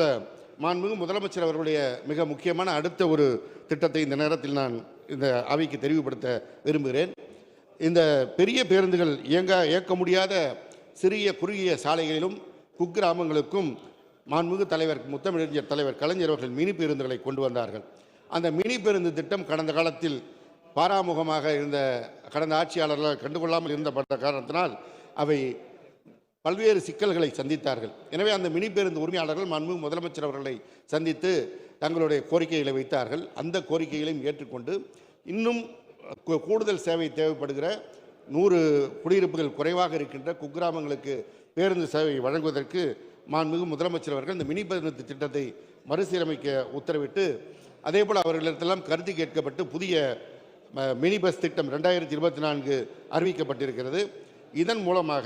போல மாண்புமிகு முதலமைச்சர் அவர்களுடைய மிக முக்கியமான அடுத்த ஒரு திட்டத்தை இந்த நேரத்தில் நான் இந்த அவைக்கு தெரிவுபடுத்த விரும்புகிறேன். இந்த பெரிய பேருந்துகள் இயக்க முடியாத சிறிய குறுகிய சாலைகளிலும் குக்கிராமங்களுக்கும் மாண்புமிகு தலைவர் முத்தமிழறிஞர் தலைவர் கலைஞர் அவர்கள் மினி பேருந்துகளை கொண்டு வந்தார்கள். அந்த மினி பேருந்து திட்டம் கடந்த காலத்தில் பாராமுகமாக இருந்த கடந்த ஆட்சியாளர்களால் கண்டுகொள்ளாமல் இருந்த காரணத்தினால் அவை பல்வேறு சிக்கல்களை சந்தித்தார்கள். எனவே அந்த மினி பேருந்து உரிமையாளர்கள் மாண்புமிகு முதலமைச்சர் அவர்களை சந்தித்து தங்களுடைய கோரிக்கைகளை வைத்தார்கள். அந்த கோரிக்கைகளையும் ஏற்றுக்கொண்டு இன்னும் கூடுதல் சேவை தேவைப்படுகிற 100 குடியிருப்புகள் குறைவாக இருக்கின்ற குக்கிராமங்களுக்கு பேருந்து சேவை வழங்குவதற்கு மாண்புமிகு முதலமைச்சர் அவர்கள் இந்த மினி பேருந்து திட்டத்தை மறுசீரமைக்க உத்தரவிட்டு அதேபோல் அவர்களிடத்தெல்லாம் கருத்து கேட்கப்பட்டு புதிய மினி பஸ் திட்டம் 2024 அறிவிக்கப்பட்டிருக்கிறது. இதன் மூலமாக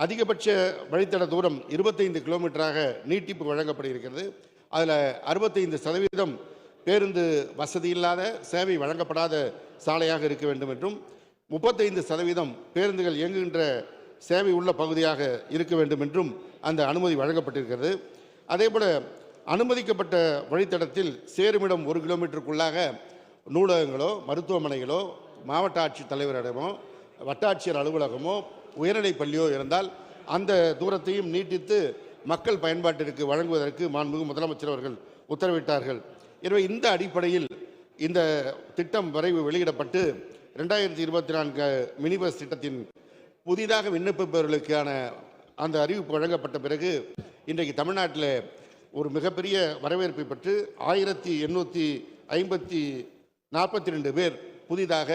அதிகபட்ச வழித்தட தூரம் 25 கிலோமீட்டராக நீட்டிப்பு வழங்கப்பட்டிருக்கிறது. அதில் 65% பேருந்து வசதி இல்லாத சேவை வழங்கப்படாத சாலையாக இருக்க வேண்டும் என்றும் 35% பேருந்துகள் இயங்குகின்ற சேவை உள்ள பகுதியாக இருக்க வேண்டும் என்றும் அந்த அனுமதி வழங்கப்பட்டிருக்கிறது. அதேபோல் அனுமதிக்கப்பட்ட வழித்தடத்தில் சேருமிடம் 1 கிலோமீட்டருக்குள்ளாக நூலகங்களோ மருத்துவமனைகளோ மாவட்ட ஆட்சித் தலைவரிடமோ வட்டாட்சியர் அலுவலகமோ உயர்நிலைப் பள்ளியோ இருந்தால் அந்த தூரத்தையும் நீட்டித்து மக்கள் பயன்பாட்டிற்கு வழங்குவதற்கு மாண்புமிகு முதலமைச்சர் அவர்கள் உத்தரவிட்டார்கள். எனவே இந்த அடிப்படையில் இந்த திட்டம் விரைவு வெளியிடப்பட்டு 2024 மினி பஸ் திட்டத்தின் புதிதாக விண்ணப்பிப்பவர்களுக்கான அந்த அறிவிப்பு வழங்கப்பட்ட பிறகு இன்றைக்கு தமிழ்நாட்டில் ஒரு மிகப்பெரிய வரவேற்பை பெற்று 1842 பேர் புதிதாக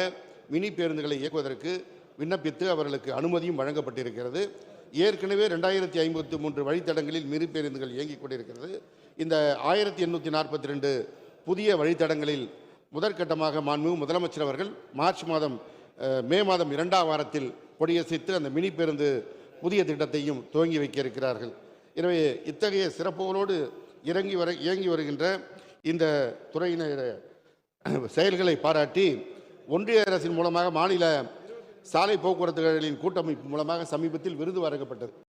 மினி பேருந்துகளை இயக்குவதற்கு விண்ணப்பித்து அவர்களுக்கு அனுமதியும் வழங்கப்பட்டிருக்கிறது. ஏற்கனவே 2053 வழித்தடங்களில் மினி பேருந்துகள் இயங்கிக் கொண்டிருக்கிறது. இந்த 1842 புதிய வழித்தடங்களில் முதற்கட்டமாக மாண்புமிகு முதலமைச்சர் அவர்கள் மே மாதம் 2ஆம் வாரத்தில் கொடியசைத்து அந்த மினி பேருந்து புதிய திட்டத்தையும் துவங்கி வைக்க இருக்கிறார்கள். எனவே இத்தகைய சிறப்புகளோடு இயங்கி வருகின்ற இந்த துறையினர் செயல்களை பாராட்டி ஒன்றிய அரசின் மூலமாக மாநில சாலை போக்குவரத்துகளின் கூட்டமைப்பு மூலமாக சமீபத்தில் விருது வழங்கப்பட்டது.